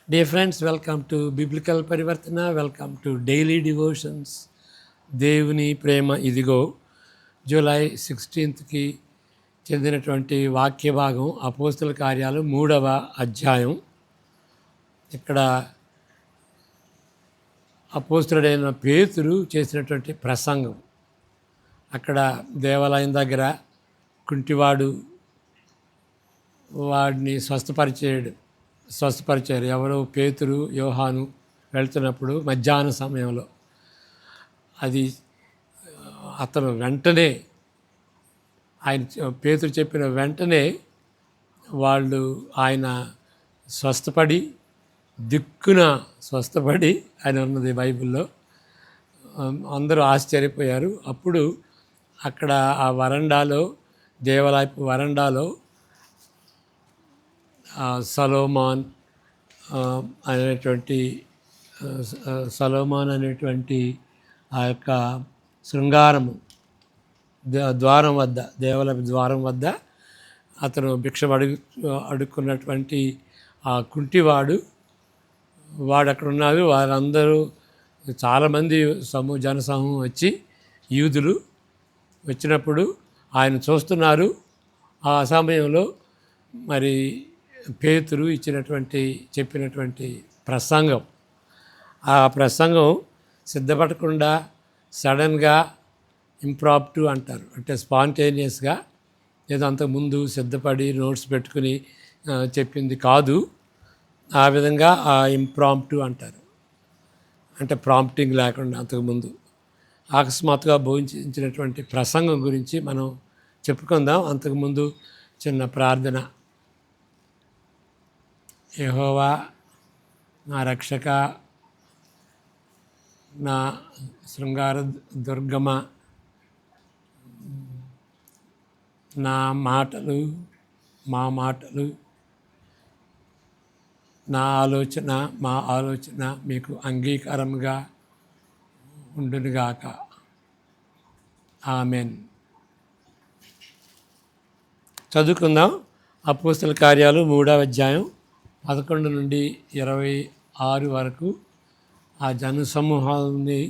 Dear friends, welcome to Biblical Parivartana. Welcome to Daily Devotions. దేవుని ప్రేమ ఇదిగో July 16కి చెందినటువంటి వాక్య భాగం అపోస్తుల కార్యాలు 3వ అధ్యాయం. ఇక్కడ అపోస్తులుడైన పేతురు చేసినటువంటి ప్రసంగం. అక్కడ దేవాలయం దగ్గర కుంటివాడు వాడిని స్వస్థపరిచారు. ఎవరో పేతురు యోహాను వెళ్తున్నప్పుడు మధ్యాహ్న సమయంలో అది అతను వెంటనే పేతురు చెప్పిన వెంటనే ఆయన స్వస్థపడి దిక్కున స్వస్థపడి ఆయన ఉన్నది బైబిల్లో. అందరూ ఆశ్చర్యపోయారు. అప్పుడు అక్కడ ఆ వరండాలో దేవాలయపు వరండాలో సలోమాన్ అనేటువంటి ఆ యొక్క శృంగారము ద్వారం వద్ద, దేవాలయ ద్వారం వద్ద అతను భిక్షం అడుక్కున్నటువంటి ఆ కుంటివాడు అక్కడ ఉన్నారు. వారందరూ చాలామంది జనసమూహం వచ్చి యూదులు వచ్చినప్పుడు ఆయన చూస్తున్నారు. ఆ సమయంలో మరి పేతురు చెప్పినటువంటి ప్రసంగం, ఆ ప్రసంగం సిద్ధపడకుండా సడన్గా ఇంప్రాంప్టు అంటారు, అంటే స్పాంటేనియస్గా ఏదో అంతకుముందు సిద్ధపడి నోట్స్ పెట్టుకుని చెప్పింది కాదు. ఆ విధంగా ఆ ఇంప్రాంప్టు అంటారు, అంటే ప్రాంప్టింగ్ లేకుండా అంతకుముందు అకస్మాత్తుగా బోధించినటువంటి ప్రసంగం గురించి మనం చెప్పుకుందాం. అంతకుముందు చిన్న ప్రార్థన. యెహోవా నా రక్షక, నా శృంగార దుర్గమ, మా మాటలు మా ఆలోచన మీకు అంగీకారంగా ఉండునుగాక. ఆమెన్. చదువుకుందాం. అపోస్తుల కార్యాలు 3వ అధ్యాయం 11 నుండి 26 వరకు ఆ జనసమూహాన్ని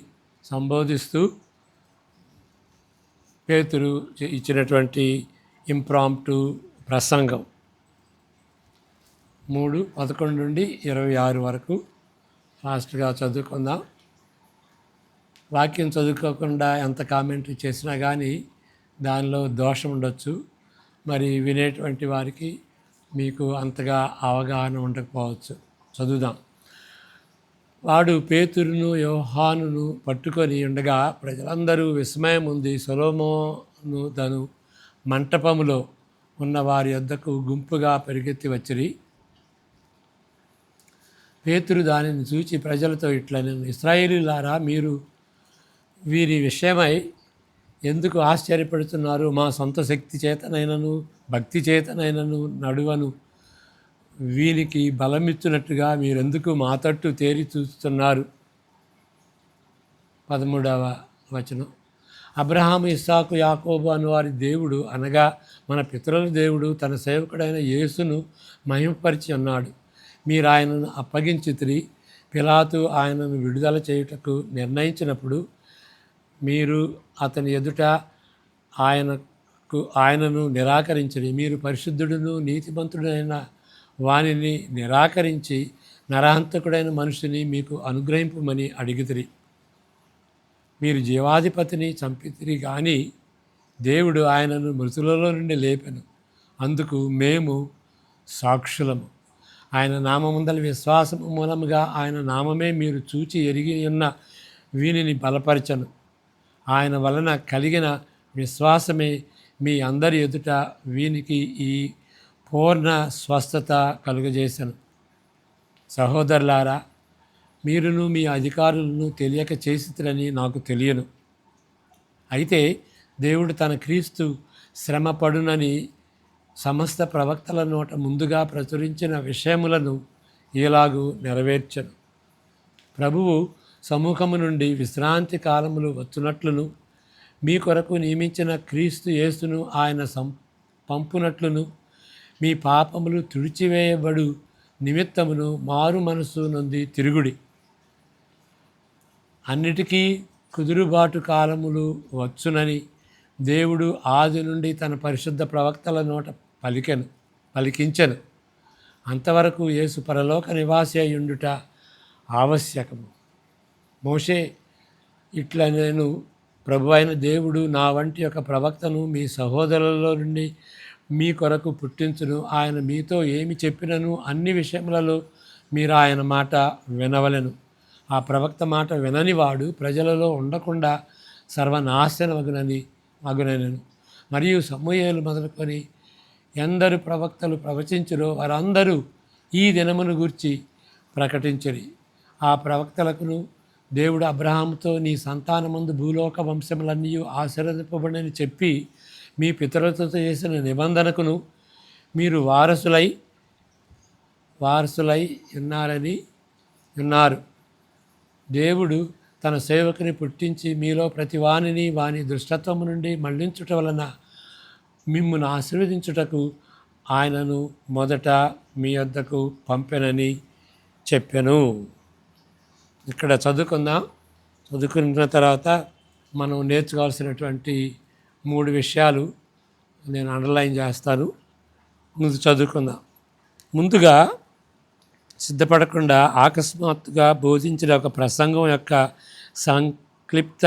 సంబోధిస్తూ పేతురు ఇచ్చినటువంటి ఇంప్రాంప్టు ప్రసంగం. 3:11 నుండి 26 వరకు ఫాస్ట్గా చదువుకుందాం. వాక్యం చదువుకోకుండా ఎంత కామెంటరీ చేసినా కానీ దానిలో దోషం ఉండొచ్చు. మరి వినేటువంటి వారికి మీకు అంతగా అవగాహన ఉండకపోవచ్చు. చదువుదాం. వాడు పేతురును యోహానును పట్టుకొని ఉండగా ప్రజలందరూ విస్మయం ఉంది. సొలొమోను తను మంటపములో ఉన్న వారి యొద్దకు గుంపుగా పరిగెత్తి వచ్చిరి. పేతురు దానిని చూచి ప్రజలతో ఇట్లనెను, ఇశ్రాయేలీయులారా, మీరు వీరి విషయమై ఎందుకు ఆశ్చర్యపడుతున్నారు? మా సొంత శక్తి చేతనైనను భక్తి చేతనైనను నడువను వీనికి బలమిచ్చునట్టుగా మీరెందుకు మా తట్టు తేరి చూస్తున్నారు? 13వ వచనం. అబ్రహాము, ఇస్సాకు, యాకోబు అను వారి దేవుడు, అనగా మన పితరుల దేవుడు తన సేవకుడైన యేసును మహిమపరిచి ఉన్నాడు. మీరు ఆయనను అప్పగించితిరి. పిలాతు ఆయనను విడుదల చేయుటకు నిర్ణయించినప్పుడు మీరు అతని ఎదుట ఆయనను నిరాకరించిరి. మీరు పరిశుద్ధుడును నీతిమంతుడైన వానిని నిరాకరించి నరహంతకుడైన మనుషుని మీకు అనుగ్రహింపమని అడిగితిరి. మీరు జీవాధిపతిని చంపితిరి కానీ దేవుడు ఆయనను మృతులలో నుండి లేపెను. అందుకు మేము సాక్షులము. ఆయన నామముందల విశ్వాసము మూలముగా ఆయన నామమే మీరు చూచి ఎరిగి ఉన్న వీనిని బలపరచను. ఆయన వలన కలిగిన విశ్వాసమే మీ అందరి ఎదుట వీనికి ఈ పూర్ణ స్వస్థత కలుగజేసను. సహోదరులారా, మీరును మీ అధికారులను తెలియక చేసిరని నాకు తెలియను. అయితే దేవుడు తన క్రీస్తు శ్రమపడునని సమస్త ప్రవక్తల నోట ముందుగా ప్రచురించిన విషయములను ఇలాగూ నెరవేర్చను. ప్రభువు సముఖము నుండి విశ్రాంతి కాలములు వచ్చునట్లును మీ కొరకు నియమించిన క్రీస్తు యేసును ఆయన పంపునట్లును మీ పాపములు తుడిచివేయబడు నిమిత్తమును మారు మనస్సు నొంది తిరుగుడి. అన్నిటికీ కుదురుబాటు కాలములు వచ్చునని దేవుడు ఆది నుండి తన పరిశుద్ధ ప్రవక్తల నోట పలికించెను. అంతవరకు యేసు పరలోక నివాసి అయ్యుండుట ఆవశ్యకము. మోషే ఇట్లా నేను ప్రభు అయిన దేవుడు నా వంటి ఒక ప్రవక్తను మీ సహోదరులలో నుండి మీ కొరకు పుట్టించును. ఆయన మీతో ఏమి చెప్పినను అన్ని విషయములలో మీరు ఆయన మాట వినవలెను. ఆ ప్రవక్త మాట వినని వాడు ప్రజలలో ఉండకుండా సర్వనాశనమగునని మరియు సమూయేలు మొదలుకొని ఎందరు ప్రవక్తలు ప్రవచించురో వారందరూ ఈ దినమును గూర్చి ప్రకటించిరి. ఆ ప్రవక్తలకును దేవుడు అబ్రహాముతో నీ సంతానమందు భూలోక వంశములన్నీ ఆశీర్వదింపబడని చెప్పి మీ పితరులతో చేసిన నిబంధనకును మీరు వారసులై ఉన్నారు. దేవుడు తన సేవకుని పుట్టించి మీలో ప్రతి వానిని వాని దుష్టత్వము నుండి మళ్లించుట వలన మిమ్మును ఆశీర్వదించుటకు ఆయనను మొదట మీ వద్దకు పంపెనని చెప్పెను. ఇక్కడ చదువుకున్న తర్వాత మనం నేర్చుకోవాల్సినటువంటి 3 విషయాలు నేను అండర్లైన్ చేస్తాను. ముందు చదువుకుందాం. ముందుగా సిద్ధపడకుండా అకస్మాత్తుగా బోధించిన ఒక ప్రసంగం యొక్క సంక్లిప్త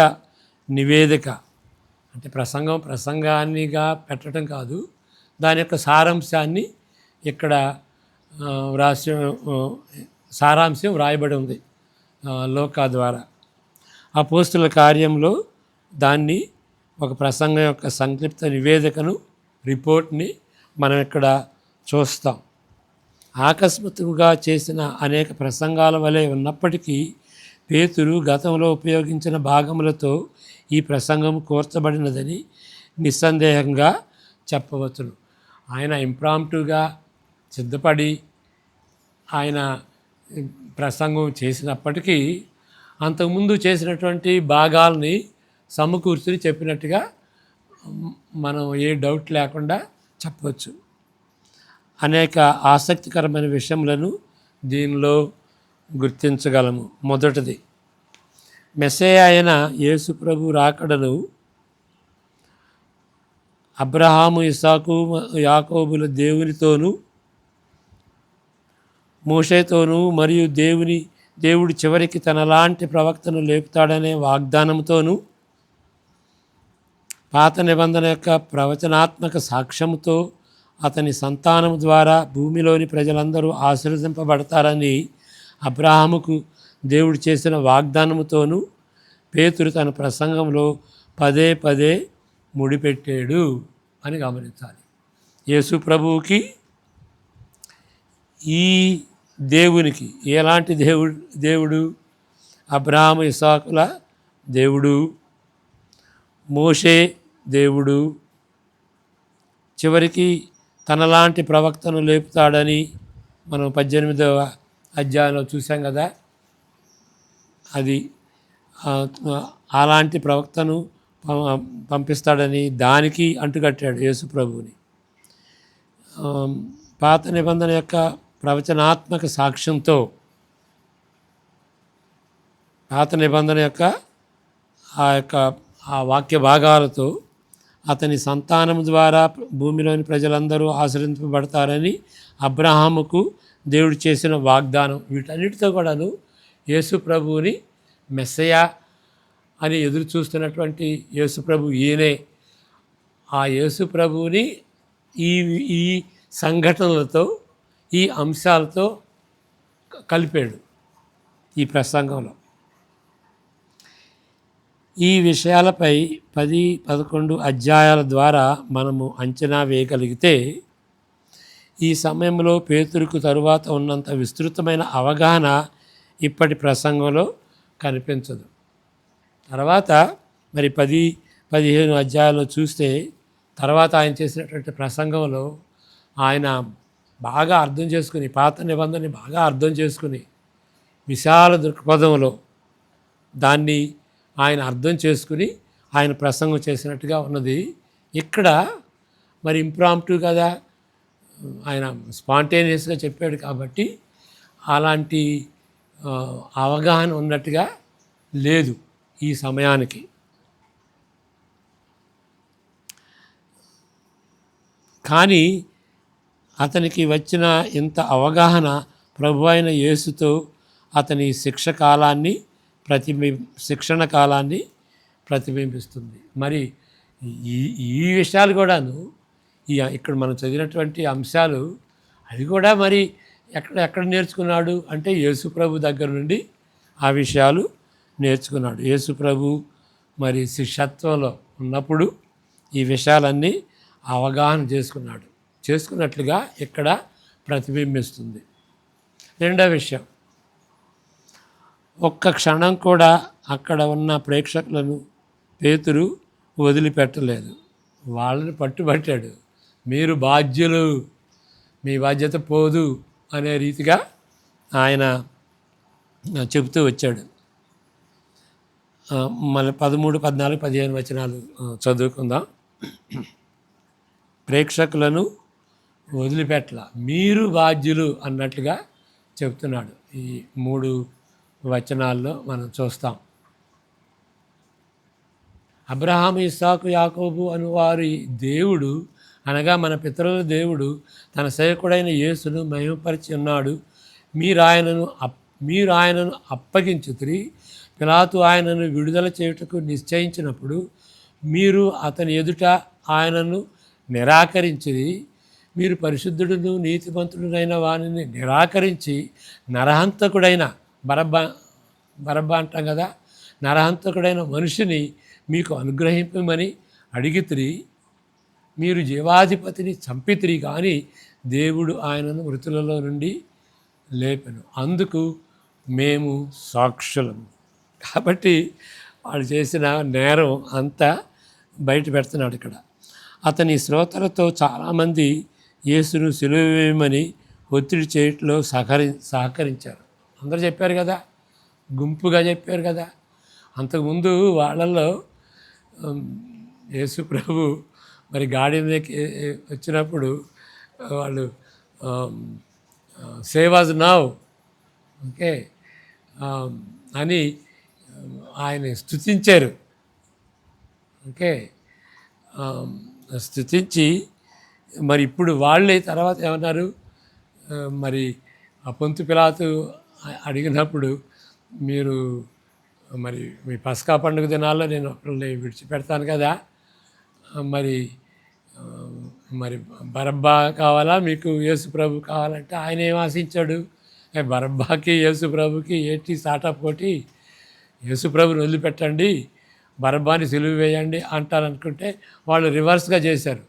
నివేదిక. అంటే ప్రసంగాన్నిగా పెట్టడం కాదు, దాని యొక్క సారాంశాన్ని ఇక్కడ సారాంశం వ్రాయబడి ఉంది లోకా ద్వారా. అపోస్తుల కార్యంలో దాన్ని ఒక ప్రసంగం యొక్క సంక్లిప్త నివేదికను, రిపోర్ట్ని మనం ఇక్కడ చూస్తాం. ఆకస్మికంగా చేసిన అనేక ప్రసంగాల వలె ఉన్నప్పటికీ పేతురు గతంలో ఉపయోగించిన భాగములతో ఈ ప్రసంగం కూర్చబడినదని నిస్సందేహంగా చెప్పవచ్చును. ఆయన ఇంప్రాంప్టుగా సిద్ధపడి ఆయన ప్రసంగం చేసినప్పటికీ అంతకుముందు చేసినటువంటి భాగాల్ని సమకూర్చుని చెప్పినట్టుగా మనం ఏ డౌట్ లేకుండా చెప్పవచ్చు. అనేక ఆసక్తికరమైన విషయములను దీనిలో గుర్తించగలము. మొదటిది, మెస్సయ్య అయిన యేసు ప్రభు రాకడను అబ్రహాము, ఇస్సాకు, యాకోబుల దేవునితోనూ మోషేతోనూ మరియు దేవుడు చివరికి తనలాంటి ప్రవక్తను లేపుతాడనే వాగ్దానంతోనూ పాత నిబంధన యొక్క ప్రవచనాత్మక సాక్ష్యముతో అతని సంతానం ద్వారా భూమిలోని ప్రజలందరూ ఆశీర్వదింపబడతారని అబ్రహాముకు దేవుడు చేసిన వాగ్దానముతోనూ పేతురు తన ప్రసంగంలో పదే పదే ముడిపెట్టాడు అని గమనించాలి. యేసు ప్రభువుకి ఈ దేవునికి ఎలాంటి దేవుడు అబ్రహాము, ఇస్సాకుల దేవుడు, మోషే దేవుడు, చివరికి తనలాంటి ప్రవక్తను లేపుతాడని మనం 18వ అధ్యాయంలో చూసాం కదా. అది అలాంటి ప్రవక్తను పంపిస్తాడని దానికి అంటుకట్టాడు యేసు ప్రభువుని. పాత నిబంధన యొక్క ప్రవచనాత్మక సాక్ష్యంతో, పాత నిబంధన యొక్క ఆ వాక్య భాగాలతో అతని సంతానం ద్వారా భూమిలోని ప్రజలందరూ ఆశీర్వదింపబడతారని అబ్రహాముకు దేవుడు చేసిన వాగ్దానం. వీటన్నిటితో కూడాను యేసు ప్రభువుని మెస్సయ్య అని ఎదురు చూస్తున్నటువంటి యేసు ప్రభు ఈయనే. ఆ యేసు ప్రభువుని ఈ సంఘటనలతో, ఈ అంశాలతో కలిపాడు ఈ ప్రసంగంలో. ఈ విషయాలపై 10-11 అధ్యాయాల ద్వారా మనము అంచనా వేయగలిగితే ఈ సమయంలో పేతురుకు తరువాత ఉన్నంత విస్తృతమైన అవగాహన ఇప్పటి ప్రసంగంలో కనిపించదు. తర్వాత మరి 10-15 అధ్యాయాల్లో చూస్తే తర్వాత ఆయన చేసినటువంటి ప్రసంగంలో ఆయన బాగా అర్థం చేసుకుని, పాత నిబంధనని బాగా అర్థం చేసుకుని, విశాల దృక్పథంలో దాన్ని ఆయన అర్థం చేసుకుని ఆయన ప్రసంగం చేసినట్టుగా ఉన్నది. ఇక్కడ మరి ఇంప్రాంప్టు కదా, ఆయన స్పాంటేనియస్గా చెప్పాడు కాబట్టి అలాంటి అవగాహన ఉన్నట్టుగా లేదు ఈ సమయానికి. కానీ అతనికి వచ్చిన ఇంత అవగాహన ప్రభు అయిన యేసుతో అతని శిక్షణ కాలాన్ని ప్రతిబింబిస్తుంది. మరి ఈ ఈ విషయాలు కూడాను ఇక్కడ మనం చదివినటువంటి అంశాలు అవి కూడా మరి ఎక్కడ నేర్చుకున్నాడు అంటే యేసు ప్రభు దగ్గర నుండి ఆ విషయాలు నేర్చుకున్నాడు. యేసు ప్రభు మరి శిష్యత్వంలో ఉన్నప్పుడు ఈ విషయాలన్నీ అవగాహన చేసుకున్నట్లుగా ఇక్కడ ప్రతిబింబిస్తుంది. రెండో విషయం, ఒక్క క్షణం కూడా అక్కడ ఉన్న ప్రేక్షకులను పేతురు వదిలిపెట్టలేదు. వాళ్ళని పట్టుబట్టాడు. మీరు బాధ్యులు, మీ బాధ్యత పోదు అనే రీతిగా ఆయన చెబుతూ వచ్చాడు. మళ్ళీ 13, 14, 15 వచనాలు చదువుకుందాం. ప్రేక్షకులను వదిలిపెట్టల, మీరు బాధ్యులు అన్నట్లుగా చెప్తున్నాడు. ఈ 3 వచనాల్లో మనం చూస్తాం. అబ్రహాము, ఇస్సాకు, యాకోబు అను వారి దేవుడు అనగా మన పితరుల దేవుడు తన సేవకుడైన యేసును మహిమపరిచి ఉన్నాడు. మీరు ఆయనను అప్పగించుతిరి. పిలాతు ఆయనను విడుదల చేయుటకు నిశ్చయించినప్పుడు మీరు అతని ఎదుట ఆయనను నిరాకరించిరి. మీరు పరిశుద్ధుడును నీతిమంతుడునైన వానిని నిరాకరించి నరహంతకుడైన బరబ్బా అంటాం కదా, నరహంతకుడైన మనిషిని మీకు అనుగ్రహింపమని అడిగితిరి. మీరు జీవాధిపతిని చంపితిరి, కానీ దేవుడు ఆయనను మృతులలో నుండి లేపెను. అందుకు మేము సాక్షులము. కాబట్టి వాళ్ళు చేసిన నేరం అంతా బయట పెడుతున్నాడు ఇక్కడ. అతని శ్రోతలతో చాలామంది యేసును సిలువ వేయమని ఒత్తిడి చేయట్లో సహకరించారు. అందరూ చెప్పారు కదా, గుంపుగా చెప్పారు కదా. అంతకుముందు వాళ్ళల్లో యేసు ప్రభు మరి గాడి మీదకి వచ్చినప్పుడు వాళ్ళు సేవ్ అస్ నౌ, ఓకే అని ఆయన స్తుతించారు. ఓకే, స్తుతించి మరి ఇప్పుడు వాళ్ళే తర్వాత ఏమన్నారు, మరి ఆ పొంతు పిలాతు అడిగినప్పుడు మీరు మరి మీ పస్కా పండుగ దినాల్లో నేను ఒకరిని విడిచిపెడతాను కదా, మరి బరబ్బా కావాలా మీకు యేసు ప్రభు కావాలంటే ఆయన ఏం ఆశించాడు, బరబ్బాకి యేసు ప్రభుకి ఏంటి సాటప్ కొట్టి యేసు ప్రభుని వదిలిపెట్టండి, బరబ్బాని సిలువ వేయండి అంటారనుకుంటే వాళ్ళు రివర్స్గా చేశారు.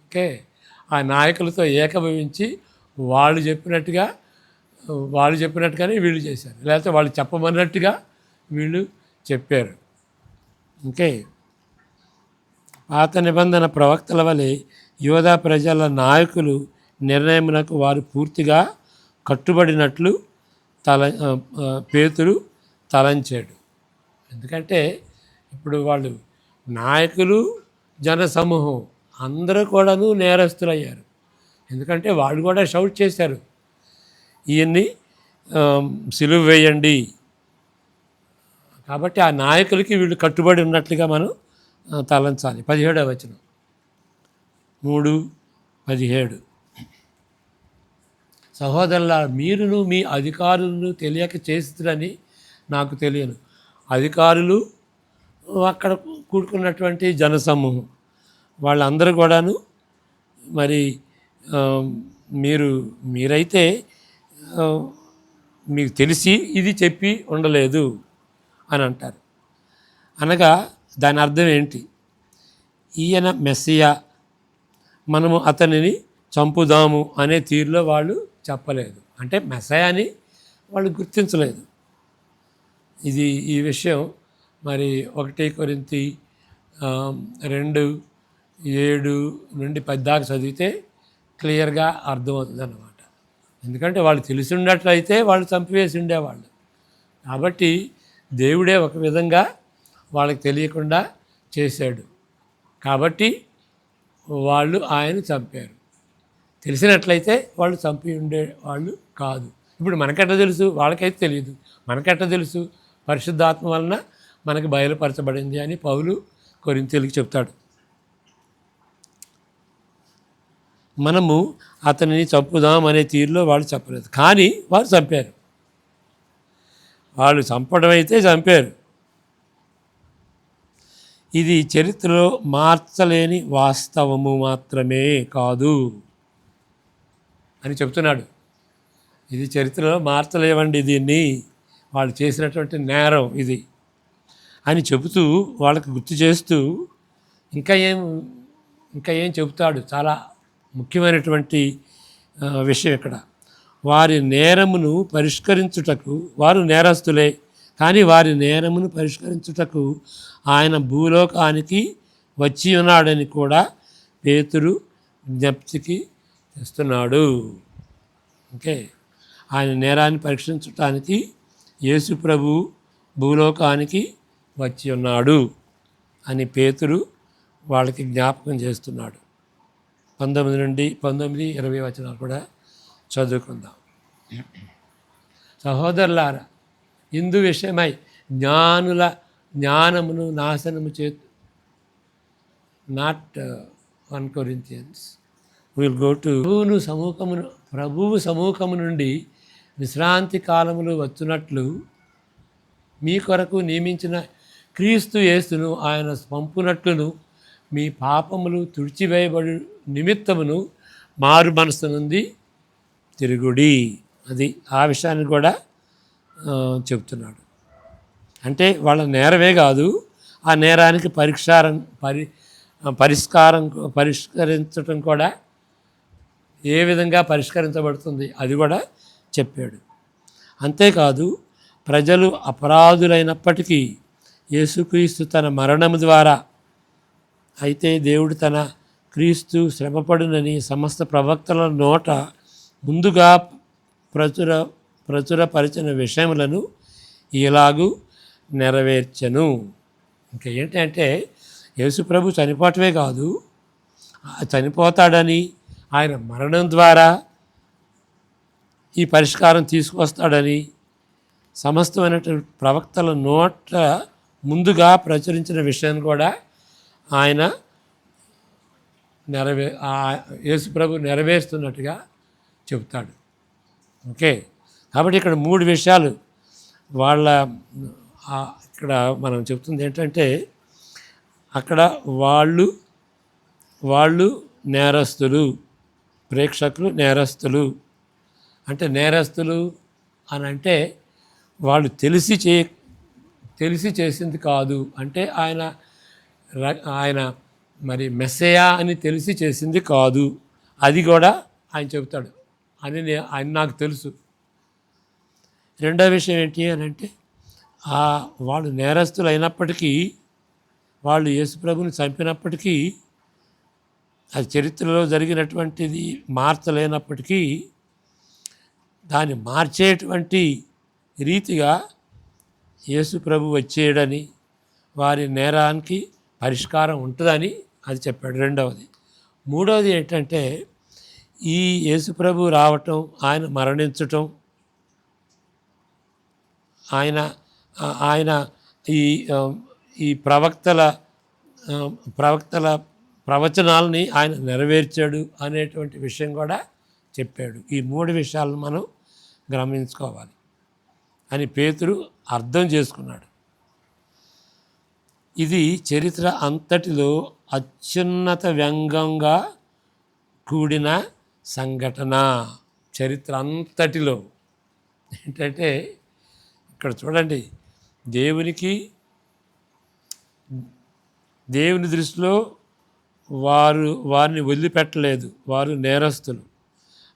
ఓకే, ఆ నాయకులతో ఏకభవించి వాళ్ళు చెప్పినట్టుగానే వీళ్ళు చేశారు, లేకపోతే వాళ్ళు చెప్పమన్నట్టుగా వీళ్ళు చెప్పారు. ఓకే, పాత నిబంధన ప్రవక్తల వలె యోధా ప్రజల నాయకులు నిర్ణయమునకు వారు పూర్తిగా కట్టుబడినట్లు పేతురు తలంచాడు. ఎందుకంటే ఇప్పుడు వాళ్ళు నాయకులు, జనసమూహం అందరూ కూడాను నేరస్తులయ్యారు. ఎందుకంటే వాళ్ళు కూడా షౌట్ చేశారు, ఈయన్ని సిలువ వేయండి. కాబట్టి ఆ నాయకులకి వీళ్ళు కట్టుబడి ఉన్నట్లుగా మనం తలంచాలి. 17వ వచనం, 3:17. సహోదరులా, మీరును మీ అధికారులను తెలియక చేస్తురని నాకు తెలియను. అధికారులు అక్కడ కూడుకున్నటువంటి జనసమూహం వాళ్ళందరూ కూడాను మరి మీరైతే మీకు తెలిసి ఇది చెప్పి ఉండలేదు అని అంటారు. అనగా దాని అర్థం ఏంటి, ఈయన మెస్సియా, మనము అతనిని చంపుదాము అనే తీరులో వాళ్ళు చెప్పలేదు. అంటే మెస్సయాని వాళ్ళు గుర్తించలేదు. ఈ విషయం మరి 1 కొరింథీ 2:7-10 దాకా చదివితే క్లియర్గా అర్థమవుతుంది అన్నమాట. ఎందుకంటే వాళ్ళు తెలిసి ఉన్నట్లయితే వాళ్ళు చంపివేసి ఉండేవాళ్ళు. కాబట్టి దేవుడే ఒక విధంగా వాళ్ళకి తెలియకుండా చేశాడు. కాబట్టి వాళ్ళు ఆయన చంపారు. తెలిసినట్లయితే వాళ్ళు చంపి ఉండేవాళ్ళు కాదు. ఇప్పుడు మనకెట్లా తెలుసు? వాళ్ళకైతే తెలియదు. మనకెట్లా తెలుసు? పరిశుద్ధాత్మ వలన మనకు బయలుపరచబడింది అని పౌలు కొరింథీయులకు చెప్తాడు. మనము అతనిని చంపుదాం అనే తీరులో వాళ్ళు చెప్పలేదు, కానీ వారు చంపారు. వాళ్ళు చంపడం అయితే చంపారు. ఇది చరిత్రలో మార్చలేని వాస్తవము మాత్రమే కాదు అని చెప్తున్నాడు. ఇది చరిత్రలో మార్చలేవండి, దీన్ని వాళ్ళు చేసినటువంటి నేరం ఇది అని చెబుతూ వాళ్ళకి గుర్తు చేస్తూ ఇంకా ఏం చెబుతాడు. చాలా ముఖ్యమైనటువంటి విషయం ఇక్కడ. వారి నేరమును పరిష్కరించుటకు, వారు నేరస్తులే కానీ వారి నేరమును పరిష్కరించుటకు ఆయన భూలోకానికి వచ్చి ఉన్నాడని కూడా పేతురు జ్ఞప్తికి తెస్తున్నాడు. ఓకే, ఆయన నేరాన్ని పరీక్షించటానికి యేసు ప్రభు భూలోకానికి వచ్చి ఉన్నాడు అని పేతురు వాళ్ళకి జ్ఞాపకం చేస్తున్నాడు. 19 నుండి 20 వచనాలు కూడా చదువుకుందాం. సహోదరులారా, ఇందు విషయమై జ్ఞానుల జ్ఞానమును నాశనము చేతు not 1 Corinthians will go to ప్రభువు సమూహము నుండి విశ్రాంతి కాలములు వచ్చునట్లు మీ కొరకు నియమించిన క్రీస్తు యేసును ఆయన పంపునట్లును మీ పాపములు తుడిచివేయబడి నిమిత్తమును మారు మనసు నుండి తిరుగుడి. అది ఆ విషయాన్ని కూడా చెప్తున్నాడు. అంటే వాళ్ళ నేరమే కాదు, ఆ నేరానికి పరిష్కరించటం కూడా ఏ విధంగా పరిష్కరించబడుతుంది అది కూడా చెప్పాడు. అంతేకాదు, ప్రజలు అపరాధులైనప్పటికీ యేసుక్రీస్తు తన మరణము ద్వారా, అయితే దేవుడు తన క్రీస్తు శ్రమపడునని సమస్త ప్రవక్తల నోట ముందుగా ప్రచురపరిచిన విషయములను ఇలాగూ నెరవేర్చను. ఇంకా ఏంటంటే యేసు ప్రభు చనిపోవటమే కాదు, చనిపోతాడని, ఆయన మరణం ద్వారా ఈ పరిష్కారం తీసుకొస్తాడని సమస్తమైనటువంటి ప్రవక్తల నోట ముందుగా ప్రచురించిన విషయాన్ని కూడా ఆయన యేసు ప్రభు నెరవేరుస్తున్నట్టుగా చెబుతాడు. ఓకే, కాబట్టి ఇక్కడ 3 విషయాలు ఇక్కడ మనం చెప్తుంది ఏంటంటే, అక్కడ వాళ్ళు నేరస్తులు, ప్రేక్షకులు నేరస్తులు. అంటే నేరస్తులు అని అంటే వాళ్ళు తెలిసి చేసింది కాదు. అంటే ఆయన మరి మెస్సయా అని తెలిసి చేసింది కాదు, అది కూడా ఆయన చెబుతాడు అని ఆయన నాకు తెలుసు. రెండో విషయం ఏంటి అని అంటే, వాళ్ళు నేరస్తులు అయినప్పటికీ, వాళ్ళు యేసుప్రభుని చంపినప్పటికీ, అది చరిత్రలో జరిగినటువంటిది మార్చలేనప్పటికీ, దాన్ని మార్చేటువంటి రీతిగా యేసుప్రభు వచ్చేయడని, వారి నేరానికి పరిష్కారం ఉంటుందని అది చెప్పాడు. రెండవది. మూడవది ఏంటంటే, ఈ యేసుప్రభు రావటం, ఆయన మరణించటం, ఆయన ఈ ప్రవక్తల ప్రవచనాలని ఆయన నెరవేర్చాడు అనేటువంటి విషయం కూడా చెప్పాడు. ఈ 3 విషయాలను మనం గమనించుకోవాలి అని పేతురు అర్థం చేసుకున్నాడు. ఇది చరిత్ర అంతటిలో అత్యున్నత వ్యంగ్యంగా కూడిన సంఘటన. చరిత్ర అంతటిలో ఏంటంటే, ఇక్కడ చూడండి, దేవుని దృష్టిలో వారిని వదిలిపెట్టలేదు, వారు నేరస్తులు.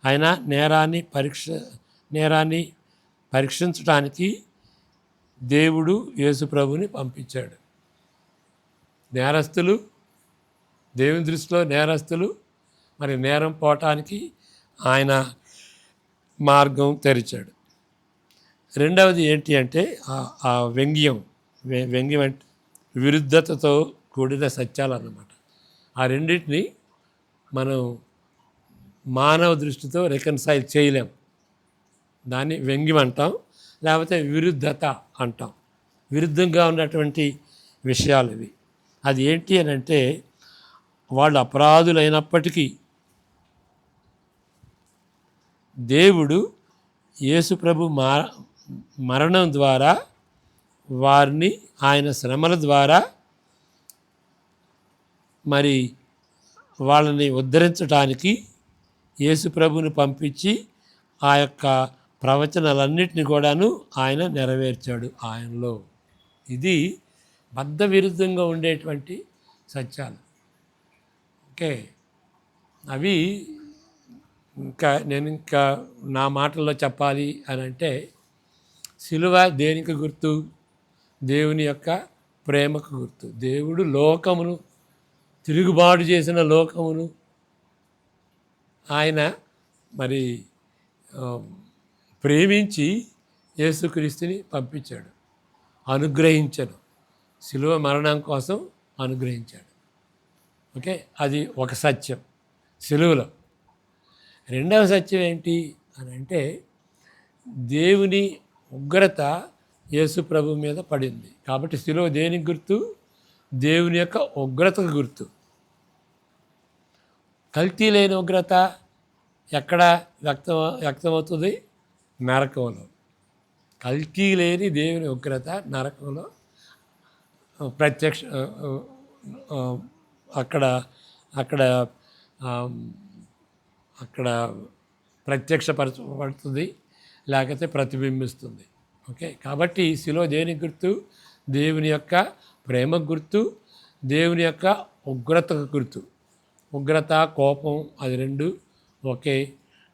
ఆయన నేరాన్ని పరీక్షించడానికి దేవుడు యేసుప్రభుని పంపించాడు. నేరస్తులు, దేవుని దృష్టిలో నేరస్తులు, మరి నేరం పోవటానికి ఆయన మార్గం తెరిచాడు. రెండవది ఏంటి అంటే, ఆ వ్యంగ్యం అంటే విరుద్ధతతో కూడిన సత్యాలు అన్నమాట. ఆ రెండింటిని మనం మానవ దృష్టితో రికన్సైల్ చేయలేం. దాన్ని వ్యంగ్యం అంటాం, లేకపోతే విరుద్ధత అంటాం. విరుద్ధంగా ఉన్నటువంటి విషయాలు ఇవి. అది ఏంటి అని అంటే, వాళ్ళు అపరాధులైనప్పటికీ దేవుడు యేసుప్రభు మరణం ద్వారా వారిని ఆయన శ్రమల ద్వారా మరి వాళ్ళని ఉద్ధరించడానికి యేసుప్రభుని పంపించి ఆ యొక్క ప్రవచనాలన్నింటినీ కూడాను ఆయన నెరవేర్చాడు ఆయనలో. ఇది బద్ధ విరుద్ధంగా ఉండేటువంటి సత్యాలు. ఓకే, అవి ఇంకా నా మాటల్లో చెప్పాలి అని అంటే, సిలువ దేనికి గుర్తు? దేవుని యొక్క ప్రేమకు గుర్తు. దేవుడు లోకమును, తిరుగుబాటు చేసిన లోకమును ఆయన మరి ప్రేమించి యేసుక్రీస్తుని పంపించాడు, అనుగ్రహించాడు. సిలువ మరణం కోసం అనుగ్రహించాడు. ఓకే, అది ఒక సత్యం సిలువలో. రెండవ సత్యం ఏంటి అని అంటే, దేవుని ఉగ్రత యేసు ప్రభు మీద పడింది. కాబట్టి సిలువ దేనికి గుర్తు? దేవుని యొక్క ఉగ్రతకు గుర్తు. కల్తీ లేని ఉగ్రత ఎక్కడ వ్యక్తమవుతుంది? నరకంలో. కల్తీ లేని దేవుని ఉగ్రత నరకంలో ప్రత్యక్ష అక్కడ అక్కడ అక్కడ ప్రత్యక్షపరచబడుతుంది, లేకపోతే ప్రతిబింబిస్తుంది. ఓకే, కాబట్టి శిలువ దేనికి గుర్తు? దేవుని యొక్క ప్రేమకు గుర్తు, దేవుని యొక్క ఉగ్రతకు గుర్తు. ఉగ్రత, కోపం అది రెండు ఒకే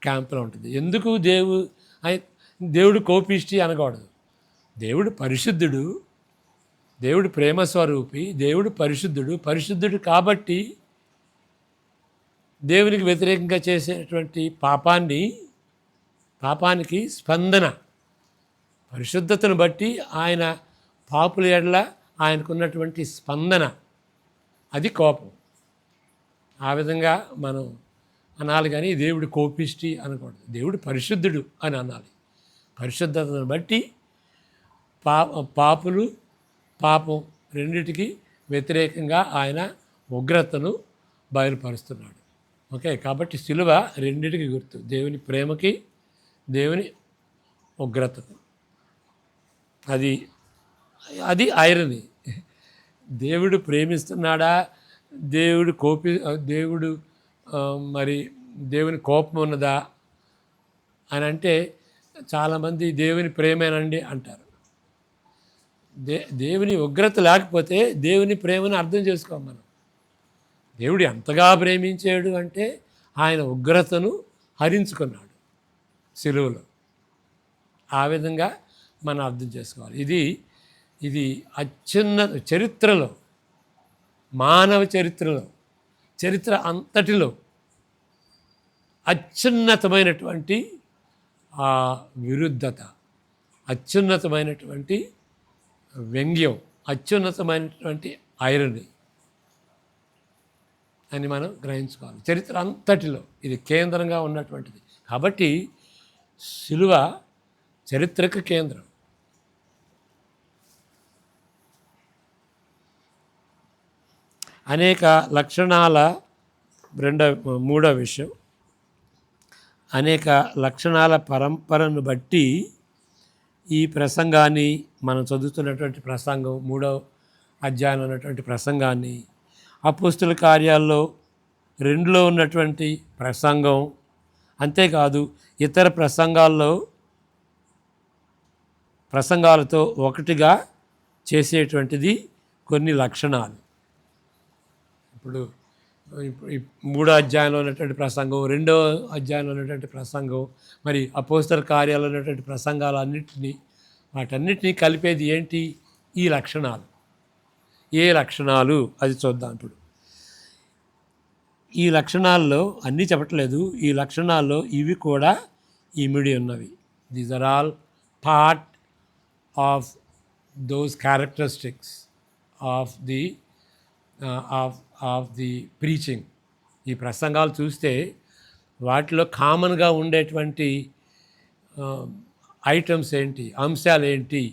క్యాంపులో ఉంటుంది. ఎందుకు దేవుడు కోపిష్టి అనకూడదు. దేవుడు పరిశుద్ధుడు, దేవుడు ప్రేమస్వరూపి, దేవుడు పరిశుద్ధుడు కాబట్టి దేవునికి వ్యతిరేకంగా చేసేటువంటి పాపానికి స్పందన, పరిశుద్ధతను బట్టి ఆయన పాపుల ఎడల ఆయనకున్నటువంటి స్పందన, అది కోపం. ఆ విధంగా మనం అనాలి, కానీ దేవుడు కోపిష్టి అనకూడదు. దేవుడు పరిశుద్ధుడు అని అనాలి. పరిశుద్ధతను బట్టి పాపం రెండిటికి వ్యతిరేకంగా ఆయన ఉగ్రతను బయలుపరుస్తున్నాడు. ఓకే, కాబట్టి సిలువ రెండిటికి గుర్తు, దేవుని ప్రేమకి, దేవుని ఉగ్రతకు. అది ఐరనీ. దేవుడు ప్రేమిస్తున్నాడా, దేవుడు మరి దేవుని కోపం ఉన్నదా అని అంటే, చాలామంది దేవుని ప్రేమేనండి అంటారు. దేవుని ఉగ్రత లేకపోతే దేవుని ప్రేమను అర్థం చేసుకోం మనం. దేవుడు ఎంతగా ప్రేమించాడు అంటే, ఆయన ఉగ్రతను హరించుకున్నాడు సిలువలో. ఆ విధంగా మనం అర్థం చేసుకోవాలి. ఇది అత్యున్నత చరిత్రలో, మానవ చరిత్ర అంతటిలో అత్యున్నతమైనటువంటి ఆ విరుద్ధత, అత్యున్నతమైనటువంటి వ్యంగ్యం, అత్యున్నతమైనటువంటి ఐరనీ అని మనం గ్రహించుకోవాలి. చరిత్ర అంతటిలో ఇది కేంద్రంగా ఉన్నటువంటిది. కాబట్టి సిలువ చరిత్రకు కేంద్రం. అనేక లక్షణాల మూడో విషయం, అనేక లక్షణాల పరంపరను బట్టి ఈ ప్రసంగాన్ని, మనం చదువుతున్నటువంటి ప్రసంగం 3వ అధ్యాయం ఉన్నటువంటి ప్రసంగాన్ని, అపోస్తుల కార్యాల్లో 2లో ఉన్నటువంటి ప్రసంగం, అంతేకాదు ఇతర ప్రసంగాలతో ఒకటిగా చేసేటువంటిది కొన్ని లక్షణాలు. ఇప్పుడు 3వ అధ్యాయంలో ఉన్నటువంటి ప్రసంగం, 2వ అధ్యాయంలో ఉన్నటువంటి ప్రసంగం, మరి అపోస్తల కార్యాల్లో ఉన్నటువంటి వాటన్నిటినీ కలిపేది ఏంటి? ఈ లక్షణాలు. ఏ లక్షణాలు అది చూద్దాం. ఇప్పుడు ఈ లక్షణాల్లో అన్నీ చెప్పట్లేదు, ఈ లక్షణాల్లో ఇవి కూడా ఇమిడి ఉన్నవి. These are all part of those characteristics of the preaching. ఈ ప్రసంగాలు చూస్తే వాటిలో కామన్గా ఉండేటువంటి ఐటమ్స్ ఏంటి, అంశాలు ఏంటి,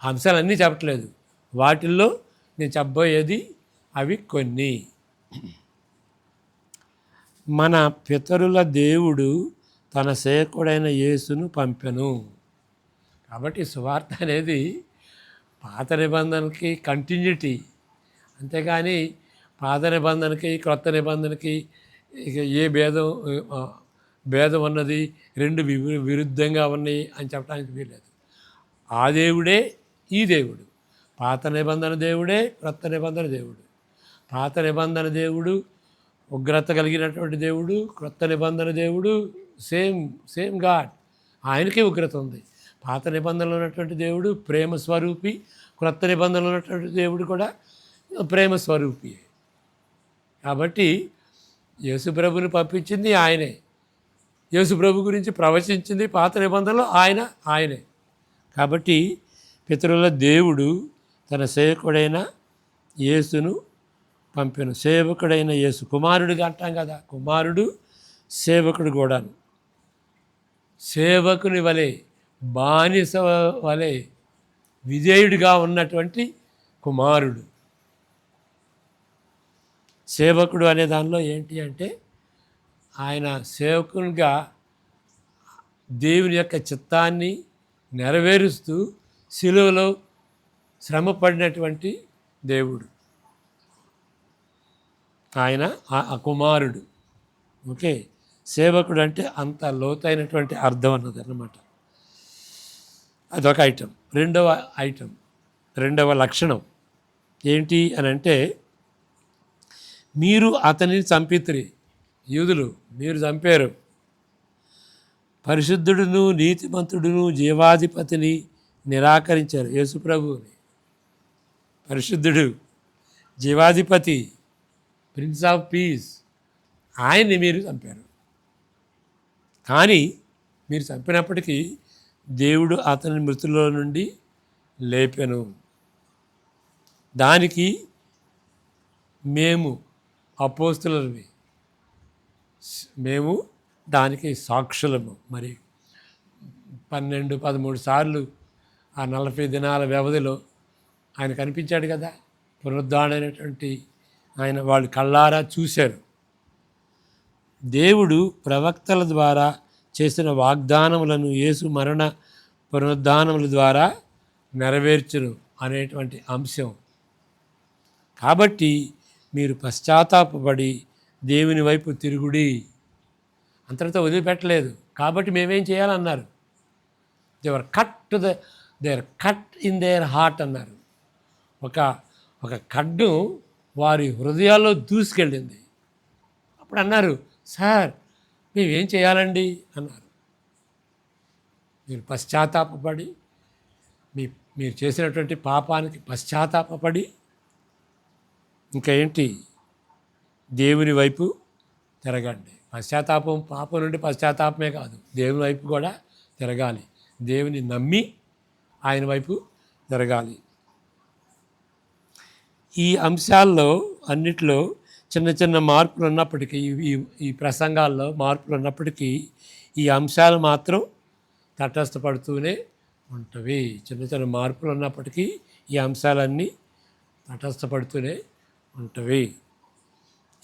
అంశాలన్నీ చెప్పట్లేదు, వాటిల్లో నేను చెప్పబోయేది అవి కొన్ని. మన పితరుల దేవుడు తన సేవకుడైన యేసును పంపెను. కాబట్టి సువార్త అనేది పాత నిబంధనకి కంటిన్యూటీ, అంతేగాని పాత నిబంధనకి క్రొత్త నిబంధనకి ఇక ఏ భేదం ఉన్నది, రెండు విరుద్ధంగా ఉన్నాయి అని చెప్పడానికి వీల్లేదు. ఆ దేవుడే ఈ దేవుడు, పాత నిబంధన దేవుడే క్రొత్త నిబంధన దేవుడు. పాత నిబంధన దేవుడు ఉగ్రత కలిగినటువంటి దేవుడు, క్రొత్త నిబంధన దేవుడు సేమ్ గాడ్, ఆయనకే ఉగ్రత ఉంది. పాత నిబంధనలో ఉన్నటువంటి దేవుడు ప్రేమ స్వరూపి, క్రొత్త నిబంధనలో ఉన్నటువంటి దేవుడు కూడా ప్రేమ స్వరూపి. కాబట్టి యేసుప్రభుని పంపించింది ఆయనే, యేసుప్రభు గురించి ప్రవచించింది పాత నిబంధనలో ఆయనే. కాబట్టి పితరుల దేవుడు తన సేవకుడైన యేసును పంపెను. సేవకుడైన యేసు, కుమారుడిగా అంటాం కదా, కుమారుడు సేవకుడు కూడాను. సేవకుని వలె, బానిస వలె విధేయుడిగా ఉన్నటువంటి కుమారుడు. సేవకుడు అనే దానిలో ఏంటి అంటే, ఆయన సేవకునిగా దేవుని యొక్క చిత్తాన్ని నెరవేరుస్తూ శిలువలో శ్రమ పడినటువంటి దేవుడు ఆయన, ఆ కుమారుడు. ఓకే, సేవకుడు అంటే అంత లోతైనటువంటి అర్థం అన్నది అన్నమాట. అదొక ఐటెం. రెండవ లక్షణం ఏంటి అని అంటే, మీరు అతనిని చంపితిరి, యూదులు మీరు చంపారు. పరిశుద్ధుడును నీతిమంతుడును జీవాధిపతిని నిరాకరించారు. యేసుప్రభుని, పరిశుద్ధుడు, జీవాధిపతి, ప్రిన్స్ ఆఫ్ పీస్, ఆయన్ని మీరు చంపారు. కానీ మీరు చంపినప్పటికీ దేవుడు అతని మృతుల్లో నుండి లేపెను. దానికి మేము అపోస్తులమే, మేము దానికి సాక్షులము. మరి 12-13 సార్లు ఆ 40 దినాల వ్యవధిలో ఆయన కనిపించాడు కదా, పునరుద్ధరణమైనటువంటి ఆయన వాళ్ళు కళ్ళారా చూశారు. దేవుడు ప్రవక్తల ద్వారా చేసిన వాగ్దానములను యేసు మరణ పునరుద్ధానముల ద్వారా నెరవేర్చును అనేటువంటి అంశం. కాబట్టి మీరు పశ్చాత్తాపపడి దేవుని వైపు తిరుగుడి. అంతటితో వదిలిపెట్టలేదు. కాబట్టి మేమేం చేయాలన్నారు, దేవర్ కట్ ఇన్ దేర్ హార్ట్ అన్నారు. ఒక కడ్డు వారి హృదయాల్లో దూసుకెళ్ళింది. అప్పుడు అన్నారు, సార్ మేమేం చేయాలండి అన్నారు. మీరు పశ్చాత్తాపపడి, మీరు చేసినటువంటి పాపానికి పశ్చాత్తాపపడి, ఇంకా ఏంటి, దేవుని వైపు తిరగండి. పశ్చాత్తాపం పాపం నుండి పశ్చాత్తాపమే కాదు, దేవుని వైపు కూడా తిరగాలి. దేవుని నమ్మి ఆయన వైపు తిరగాలి. ఈ అంశాల్లో అన్నిట్లో చిన్న చిన్న మార్పులు ఉన్నప్పటికీ, ఈ ప్రసంగాల్లో మార్పులు ఉన్నప్పటికీ ఈ అంశాలు మాత్రం తటస్థపడుతూనే ఉంటవి. చిన్న చిన్న మార్పులు ఉన్నప్పటికీ ఈ అంశాలన్నీ తటస్థపడుతూనే ఉంటవి.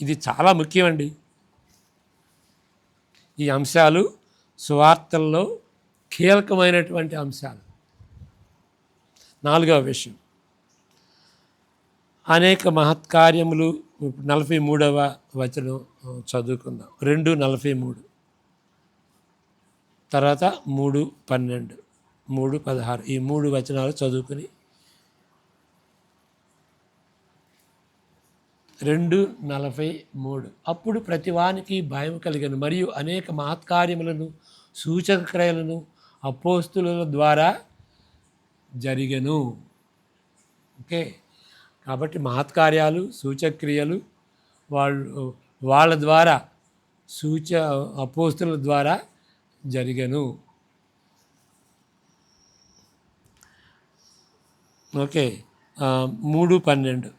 ఇది చాలా ముఖ్యమండి. ఈ అంశాలు సువార్తల్లో కీలకమైనటువంటి అంశాలు. 4వ విషయం, అనేక మహత్కార్యములు. 43వ వచనం చదువుకుందాం. 2:43 తర్వాత 3:12, 3:16 ఈ 3 వచనాలు చదువుకుని 2:43 అప్పుడు ప్రతివానికి భయం కలిగను, మరియు అనేక మహత్కార్యములను సూచక క్రియలను అపోస్తుల ద్వారా జరిగెను. ఓకే, కాబట్టి మహత్కార్యాలు సూచక్రియలు వాళ్ళ ద్వారా అపోస్తుల ద్వారా జరిగెను. ఓకే, 3:12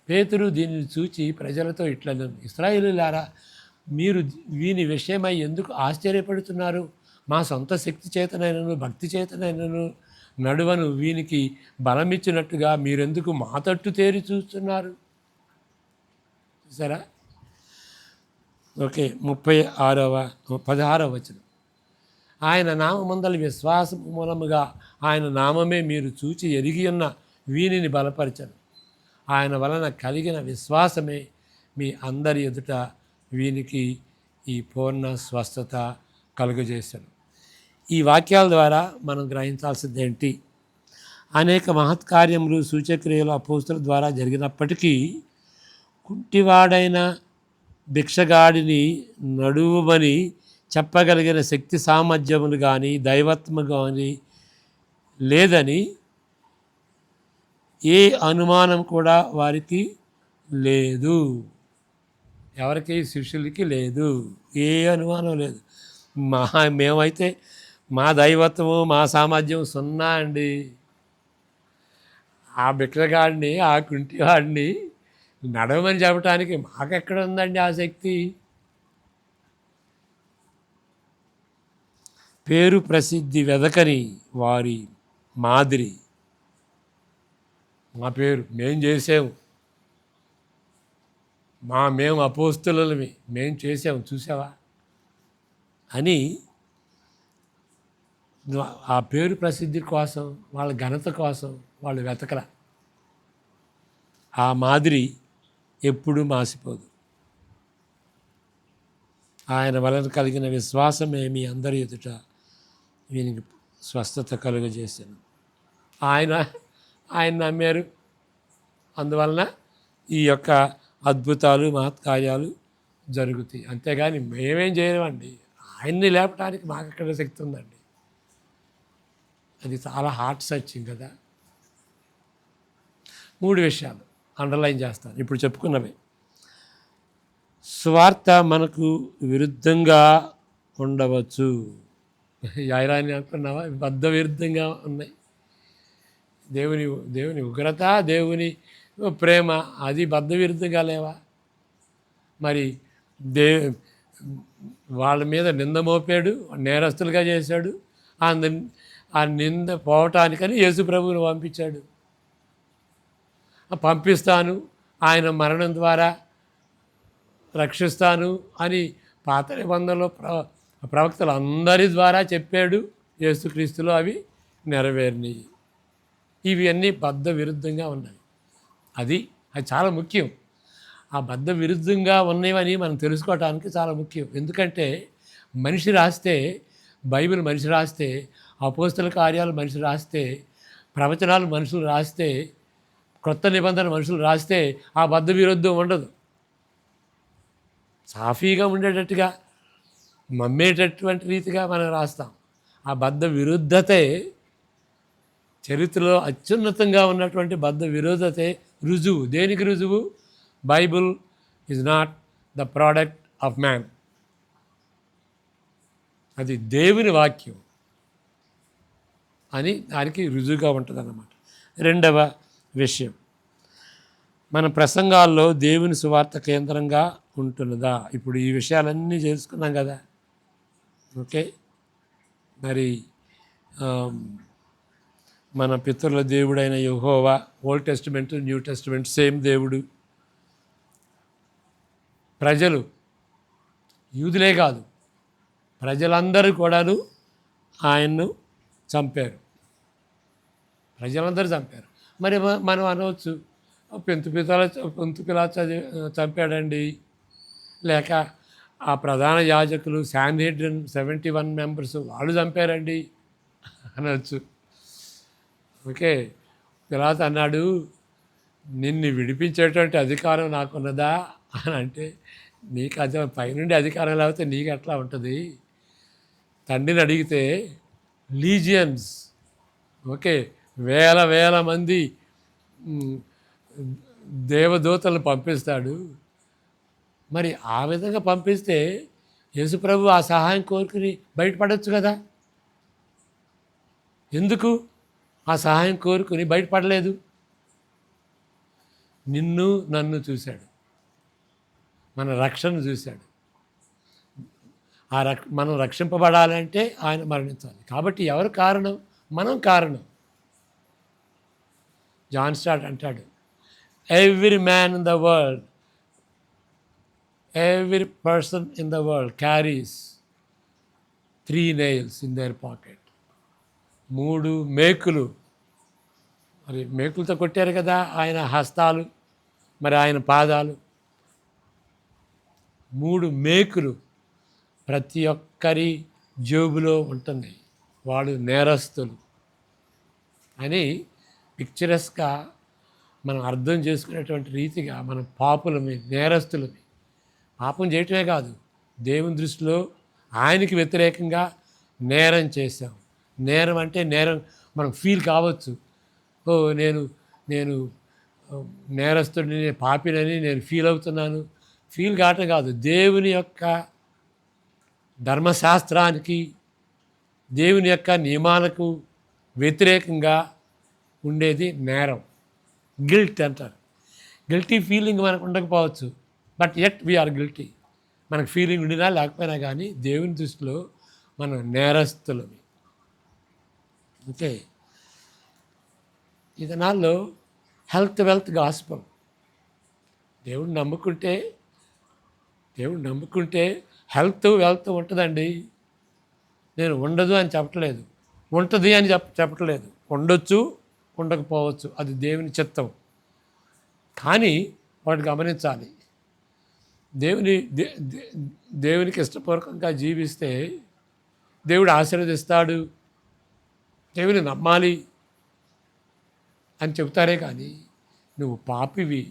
పేతురు దీనిని చూచి ప్రజలతో ఇట్లనెను, ఇశ్రాయేలులారా, మీరు వీని విషయమై ఎందుకు ఆశ్చర్యపడుతున్నారు? మా సొంత శక్తి చేతనైనను భక్తి చేతనైనను నడువను వీనికి బలమిచ్చినట్టుగా మీరెందుకు మా తట్టు తేరి చూస్తున్నారు? చూసారా? ఓకే, 16వ వచనం. ఆయన నామమందలి విశ్వాసం మూలముగా ఆయన నామమే మీరు చూచి ఎరిగి ఉన్న వీనిని బలపరచను. ఆయన వలన కలిగిన విశ్వాసమే మీ అందరి ఎదుట వీనికి ఈ పూర్ణ స్వస్థత కలుగజేశాను. ఈ వాక్యాల ద్వారా మనం గ్రహించాల్సింది ఏంటి? అనేక మహత్కార్యములు సూచక్రియలు అపోస్తుల ద్వారా జరిగినప్పటికీ కుంటివాడైన భిక్షగాడిని నడువమని చెప్పగలిగిన శక్తి సామర్థ్యములు కానీ దైవత్వము కానీ లేదని ఏ అనుమానం కూడా వారికి లేదు. ఎవరికి? శిష్యులకి లేదు. ఏ అనుమానం లేదు. మేమైతే మా దైవత్వము మా సామర్థ్యం సున్నా అండి. ఆ భిక్షగాడిని ఆ కుంటివాడిని నడవమని చెప్పడానికి మాకెక్కడ ఉందండి ఆ శక్తి? పేరు ప్రసిద్ధి వెదకని వారి మాదిరి. మా పేరు మేం చేసాము, మేము అపోస్తులమి, మేం చేసాము చూసావా అని ఆ పేరు ప్రసిద్ధి కోసం వాళ్ళ ఘనత కోసం వాళ్ళు వెతకల. ఆ మాదిరి ఎప్పుడూ మాసిపోదు. ఆయన వలన కలిగిన విశ్వాసమే మీ అందరి ఎదుట వీనికి స్వస్థత కలుగజేశాను. ఆయన నమ్మారు, అందువలన ఈ యొక్క అద్భుతాలు మహత్కార్యాలు జరుగుతాయి. అంతేగాని మేమేం చేయలేమండి. ఆయన్ని లేపడానికి మాకు ఎక్కడ శక్తి ఉందండి? అది చాలా హార్ట్ సర్చింగ్ కదా. 3 విషయాలు అండర్లైన్ చేస్తాను ఇప్పుడు చెప్పుకున్నవే. స్వార్థ మనకు విరుద్ధంగా ఉండవచ్చు. ఐరాని అనుకున్నావా? బద్ధ విరుద్ధంగా ఉన్నాయి. దేవుని ఉగ్రత, దేవుని ప్రేమ అది బద్ధ విరుద్ధంగా లేవా? మరి వాళ్ళ మీద నింద మోపాడు, నేరస్తులుగా చేశాడు. ఆ నింద పోవటానికని యేసు ప్రభువుని పంపిస్తాను, ఆయన మరణం ద్వారా రక్షిస్తాను అని పాత నిబంధనలో ప్రవక్తలు అందరి ద్వారా చెప్పాడు. యేసుక్రీస్తులో అవి నెరవేరినాయి. ఇవి అన్నీ బద్ధ విరుద్ధంగా ఉన్నాయి. అది చాలా ముఖ్యం. ఆ బద్ధ విరుద్ధంగా ఉన్నవని మనం తెలుసుకోవటానికి చాలా ముఖ్యం. ఎందుకంటే మనిషి రాస్తే, బైబిల్ మనిషి రాస్తే, అపోస్తల కార్యాలు మనిషి రాస్తే, ప్రవచనాలు మనుషులు రాస్తే, క్రొత్త నిబంధన మనుషులు రాస్తే ఆ బద్ధ విరుద్ధం ఉండదు. సాఫీగా ఉండేటట్టుగా, మమ్మేటటువంటి రీతిగా మనం రాస్తాం. ఆ బద్ధ విరుద్ధతే చరిత్రలో అత్యున్నతంగా ఉన్నటువంటి బద్ధ విరోధతే రుజువు. దేనికి రుజువు? Bible is not the product of man. అది దేవుని వాక్యం అని దానికి రుజువుగా ఉంటుంది అన్నమాట. 2వ విషయం, మన ప్రసంగాల్లో దేవుని సువార్త కేంద్రంగా ఉంటున్నదా? ఇప్పుడు ఈ విషయాలన్నీ చేసుకున్నాం కదా. ఓకే, మరి మన పితరుల దేవుడైన Jehovah, old testament new testament same దేవుడు. ప్రజలు, యూదులే కాదు ప్రజలందరూ కూడాను ఆయన్ను చంపారు. ప్రజలందరూ చంపారు. మరి మనం అనవచ్చు, పొంతు పిలాతు చంపాడండి, లేక ఆ ప్రధాన యాజకులు శాన్హెడ్రిన్ 71 మెంబర్స్ వాళ్ళు చంపారండి అనవచ్చు. ఓకే, పిలాతు అన్నాడు, నిన్ను విడిపించేటువంటి అధికారం నాకున్నదా అని అంటే, నీకు పైనుండి అధికారం లేకపోతే నీకు ఎట్లా ఉంటుంది? తండ్రిని అడిగితే లీజియన్స్, ఓకే, వేల మంది దేవదూతలను పంపిస్తాడు. మరి ఆ విధంగా పంపిస్తే యేసుప్రభు ఆ సహాయం కోరుకుని బయటపడవచ్చు కదా. ఎందుకు ఆ సహాయం కోరుకుని బయటపడలేదు? నిన్ను నన్ను చూశాడు, మన రక్షణ చూశాడు. మనం రక్షింపబడాలంటే ఆయన మరణించాలి. కాబట్టి ఎవరు కారణం? మనం కారణం. జాన్ స్టార్ట్ అంటాడు, every man in the world, every person in the world carries 3 nails in there pocket. 3 మేకులు. మరి మేకులతో కొట్టారు కదా ఆయన హస్తాలు, మరి ఆయన పాదాలు. 3 మేకులు ప్రతి ఒక్కరి జేబులో ఉంటుంది. వాడు నేరస్తులు అని పిక్చరస్గా మనం అర్థం చేసుకునేటువంటి రీతిగా మనం పాపులమి, నేరస్తులమి. పాపం చేయటమే కాదు, దేవుని దృష్టిలో ఆయనకి వ్యతిరేకంగా నేరం చేశాం. నేరం అంటే నేరం మనం ఫీల్ కావచ్చు, ఓ నేను నేను నేరస్తుడిని, నేను పాపినని నేను ఫీల్ అవుతున్నాను. ఫీల్ కావటం కాదు, దేవుని యొక్క ధర్మశాస్త్రానికి, దేవుని యొక్క నియమాలకు వ్యతిరేకంగా ఉండేది నేరం. గిల్ట్ అంటారు. గిల్టీ ఫీలింగ్ మనకు ఉండకపోవచ్చు, బట్ ఎట్ వీఆర్ గిల్టీ. మనకు ఫీలింగ్ ఉండినా లేకపోయినా కానీ దేవుని దృష్టిలో మనం నేరస్తులమి. ఓకే, ఈ దినాల్లో హెల్త్ వెల్త్ గాస్పల్. దేవుడిని నమ్ముకుంటే హెల్త్ వెల్త్ ఉంటుందండి. నేను ఉండదు అని చెప్పట్లేదు, ఉంటుంది అని చెప్పట్లేదు. ఉండొచ్చు, ఉండకపోవచ్చు, అది దేవుని చిత్తం. కానీ వాడు గమనించాలి, దేవునికి ఇష్టపూర్వకంగా జీవిస్తే దేవుడు ఆశీర్వదిస్తాడు. దేవుని నమ్మాలి అని చెబుతారే కానీ నువ్వు పాపివి,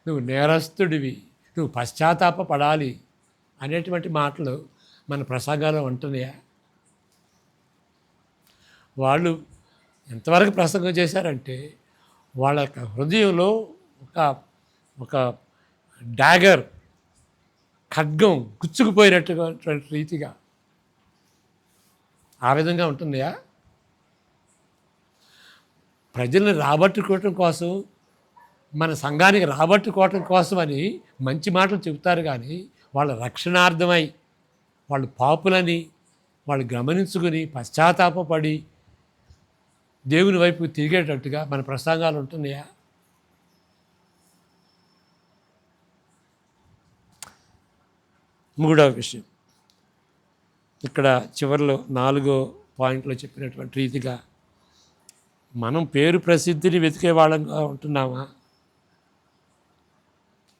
నువ్వు నేరస్తుడివి, నువ్వు పశ్చాత్తాపపడాలి అనేటువంటి మాటలు మన ప్రసంగాల్లో ఉంటున్నాయా? వాళ్ళు ఎంతవరకు ప్రసంగం చేశారంటే వాళ్ళ యొక్క హృదయంలో ఒక డాగర్, ఖడ్గం గుచ్చుకుపోయినటువంటి రీతిగా ఆ విధంగా ఉంటుందా? ప్రజల్ని రాబట్టుకోవటం కోసం, మన సంఘానికి రాబట్టుకోవటం కోసమని మంచి మాటలు చెబుతారు కానీ వాళ్ళ రక్షణార్థమై వాళ్ళు పాపులని వాళ్ళు గమనించుకుని పశ్చాత్తాపపడి దేవుని వైపు తిరిగేటట్టుగా మన ప్రసంగాలు ఉంటున్నాయా? మూడవ విషయం, ఇక్కడ చివరిలో 4వ పాయింట్లో చెప్పినటువంటి రీతిగా మనం పేరు ప్రసిద్ధిని వెతికే వాళ్ళంగా ఉంటున్నామా?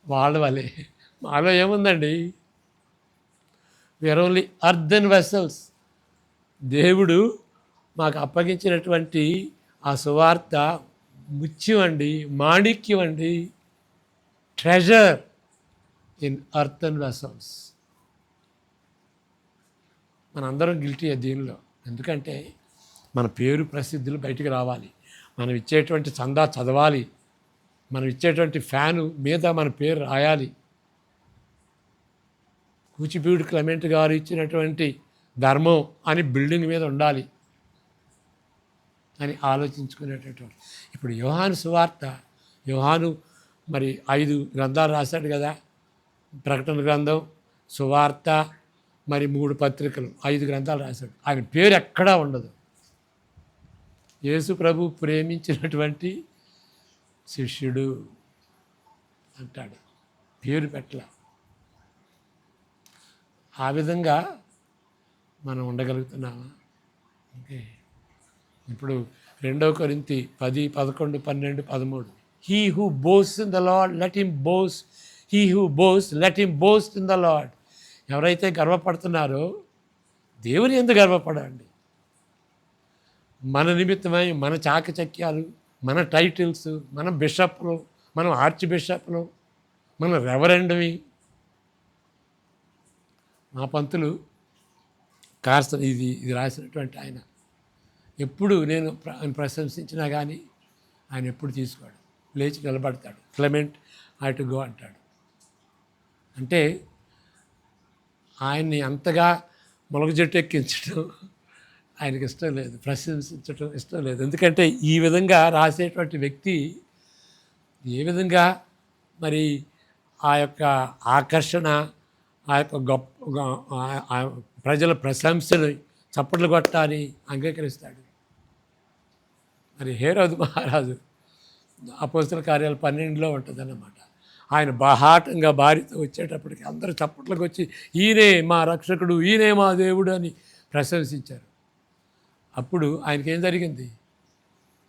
వాళ్ళ వల్లే. మాలో ఏముందండి? We are only earthen vessels. దేవుడు మాకు అప్పగించినటువంటి ఆ సువార్త ముత్యం అండి, మాణిక్యం అండి, ట్రెజర్ ఇన్ అర్దన్ వెసల్స్. మనందరం గిల్టీ దీనిలో. ఎందుకంటే మన పేరు ప్రసిద్ధులు బయటికి రావాలి, మనం ఇచ్చేటువంటి చందా చదవాలి, మనం ఇచ్చేటువంటి ఫ్యాను మీద మన పేరు రాయాలి. కూచిపూడి క్లెమెంట్ గారు ఇచ్చినటువంటి ధర్మం అని బిల్డింగ్ మీద ఉండాలి అని ఆలోచించుకునేటటువంటి. ఇప్పుడు యోహాను సువార్త, యోహాను మరి 5 గ్రంథాలు రాశాడు కదా, ప్రకటన గ్రంథం, సువార్త, మరి 3 పత్రికలు, 5 గ్రంథాలు రాశాడు. ఆయన పేరు ఎక్కడా ఉండదు. యేసు ప్రభు ప్రేమించినటువంటి శిష్యుడు అంటాడు, పేరు పెట్టల. ఆ విధంగా మనం ఉండగలుగుతున్నామా? ఓకే, ఇప్పుడు 2 కొరింథీ 10, 11, 12, 13. He who boast in the lord let him boast, he who boast let him boast in the lord. ఎవరైతే గర్వపడుతున్నారో దేవుని ఎందుకు గర్వపడండి? మన నిమిత్తమై మన చాకచక్యాలు, మన టైటిల్స్, మన బిషప్లు, మనం ఆర్చ్ బిషప్లు, మన రెవరెండ్వి. మా పంతులు కార్సన్ ఇది రాసినటువంటి ఆయన ఎప్పుడు నేను ప్రశంసించినా కానీ ఆయన ఎప్పుడు తీసుకోడు, లేచి నిలబడతాడు, క్లెమెంట్ ఐ టు గో అంటాడు. అంటే ఆయన్ని అంతగా మొలక చెట్టు ఎక్కించడం ఆయనకి ఇష్టం లేదు, ప్రశంసించడం ఇష్టం లేదు. ఎందుకంటే ఈ విధంగా రాసేటువంటి వ్యక్తి ఏ విధంగా మరి ఆ యొక్క ఆకర్షణ, ఆ యొక్క గొప్ప ఆ ప్రజల ప్రశంసలు చప్పట్లు కొట్టాలని అంగీకరిస్తాడు. మరి హేరోదు మహారాజు అపోస్తల కార్యాలు 12లో ఉంటుందన్నమాట. ఆయన బాహాటంగా భార్యతో వచ్చేటప్పటికి అందరూ చప్పట్లకు వచ్చి ఈయనే మా రక్షకుడు, ఈయనే మా దేవుడు అని ప్రశంసించారు. అప్పుడు ఆయనకేం జరిగింది?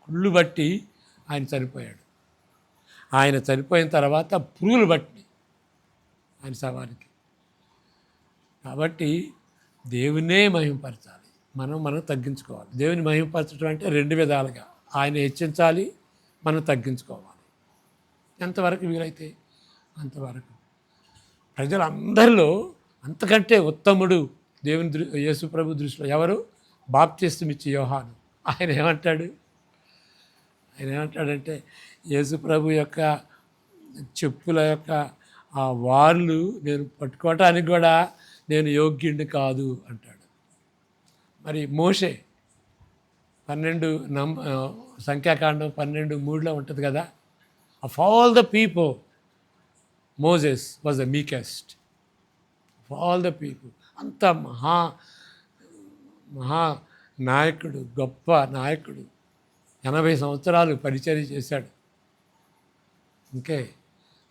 కుళ్ళు బట్టి ఆయన చనిపోయాడు. ఆయన చనిపోయిన తర్వాత పురుగులు బట్టి ఆయన శవానికి. కాబట్టి దేవునే మహిమపరచాలి, మనం తగ్గించుకోవాలి. దేవుని మహిమపరచడం అంటే రెండు విధాలుగా, ఆయన హెచ్చించాలి, మనం తగ్గించుకోవాలి. ఎంతవరకు వీలైతే అంతవరకు. ప్రజలందరిలో అంతకంటే ఉత్తముడు దేవుని యేసు ప్రభు దృష్టిలో ఎవరు? బాప్తిస్మమిచ్చే యోహాను. ఆయన ఏమంటాడంటే యేసు ప్రభు యొక్క చెప్పుల యొక్క ఆ వార్లు నేను పట్టుకోవటానికి కూడా నేను యోగ్యుడిని కాదు అంటాడు. మరి మోషే 12 సంఖ్యాకాండం 12:3లో ఉంటుంది కదా, of all the people Moses was the meekest of all the people. అంత మహా నాయకుడు, గొప్ప నాయకుడు, 80 సంవత్సరాలు పరిచర్య చేశాడు. ఇంకే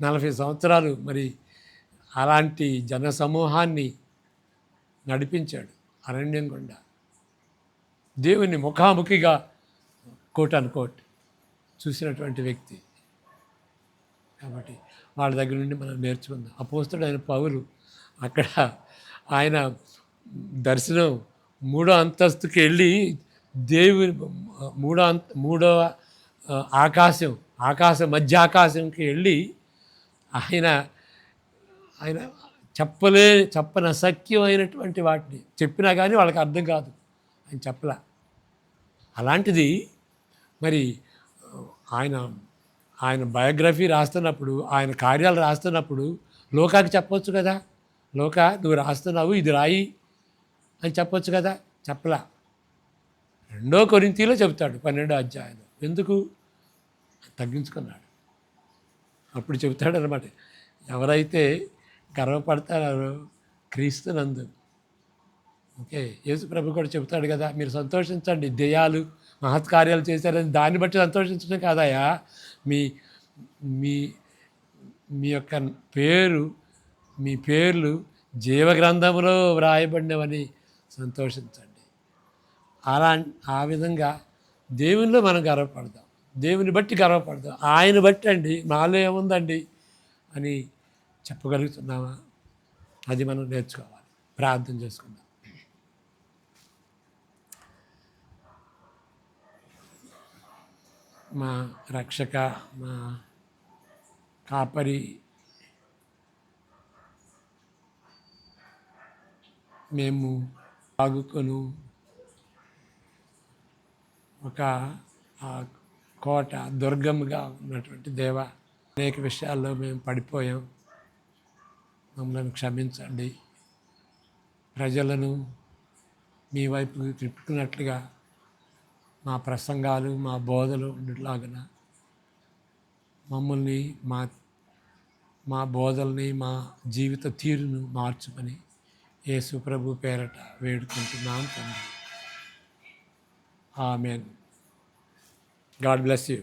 40 సంవత్సరాలు మరి అలాంటి జన సమూహాన్ని నడిపించాడు అరణ్యం గుండా. దేవుని ముఖాముఖిగా కోట్ చూసినటువంటి వ్యక్తి. కాబట్టి వాళ్ళ దగ్గర నుండి మనం నేర్చుకుందాం. అపోస్తలుడైన పౌలు అక్కడ ఆయన దర్శనం 3వ అంతస్తుకి వెళ్ళి దేవుని మూడవ మధ్య ఆకాశంకి వెళ్ళి ఆయన చెప్పని అసఖ్యమైనటువంటి వాటిని చెప్పినా కానీ వాళ్ళకి అర్థం కాదు, ఆయన చెప్పలా. అలాంటిది మరి ఆయన బయోగ్రఫీ రాస్తున్నప్పుడు, ఆయన కార్యాలు రాస్తున్నప్పుడు లోకాకి చెప్పొచ్చు కదా, లోక నువ్వు రాస్తున్నావు ఇది రాయి అని చెప్పొచ్చు కదా, చెప్పలా. 2 కొరింథీలో చెప్తాడు 12వ అధ్యాయంలో. ఎందుకు? తగ్గించుకున్నాడు. అప్పుడు చెబుతాడు అనమాట, ఎవరైతే గర్వపడతారో క్రీస్తునందు. ఓకే, యేసు ప్రభు కూడా చెబుతాడు కదా, మీరు సంతోషించండి, దెయ్యాలు మహత్కార్యాలు చేశారని దాన్ని బట్టి సంతోషించడం కాదయా, మీ మీ మీ యొక్క మీ పేర్లు జీవగ్రంథంలో వ్రాయబడినవని సంతోషించండి. ఆ విధంగా దేవునిలో మనం గర్వపడదాం, దేవుని బట్టి గర్వపడదాం. ఆయన బట్టి అండి నాలో ఏముందండి అని చెప్పగలుగుతున్నామా? అది మనం నేర్చుకోవాలి. ప్రార్థన చేసుకుందాం. మా రక్షక, మా కాపరి, మేము ఆగుకొను ఒక కోట, దుర్గముగా ఉన్నటువంటి దేవ, అనేక విషయాల్లో మేము పడిపోయాం, మమ్మల్ని క్షమించండి. ప్రజలను మీ వైపు తిప్పుకున్నట్లుగా మా ప్రసంగాలు, మా బోధలు ఉండేలాగన మమ్మల్ని, మా బోధల్ని, మా జీవిత తీరును మార్చుమని యేసు ప్రభు పేరట వేడుకుంటున్నాను తండ్రి. ఆమేన్. God bless you.